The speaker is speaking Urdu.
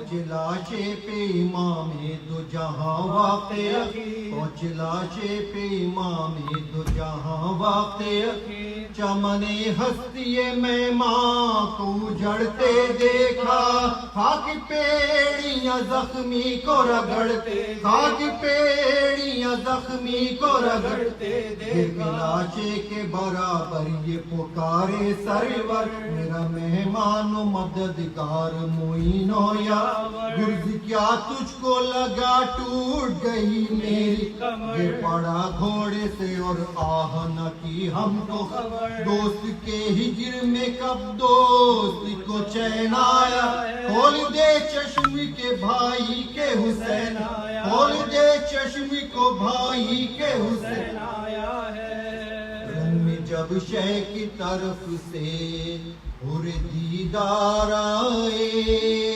پہنچ لاشے پہ امام دو جہاں واقع پہنچ لاشے پہ امام دو جہاں واقع چمن ہستی مہماں کو جڑتے دیکھا خاک پیڑیاں زخمی کو رگڑتے خاک پیڑیاں زخمی کو رگڑتے دیکھا لاشے کے برابر یہ پکارے سرور میرا مہمان و مددگار معین و یاور گرز کیا تجھ کو لگا ٹوٹ گئی میری یہ پڑا گھوڑے سے اور آہ نہ کی ہم کو دوست کے ہجر میں کب دوست کو چین آیا کھول دے چشم کے بھائی کے حسین کھول دے چشم کو بھائی کے حسین آیا ہے رن میں جب شہ کی طرف سے اور دیدار آئے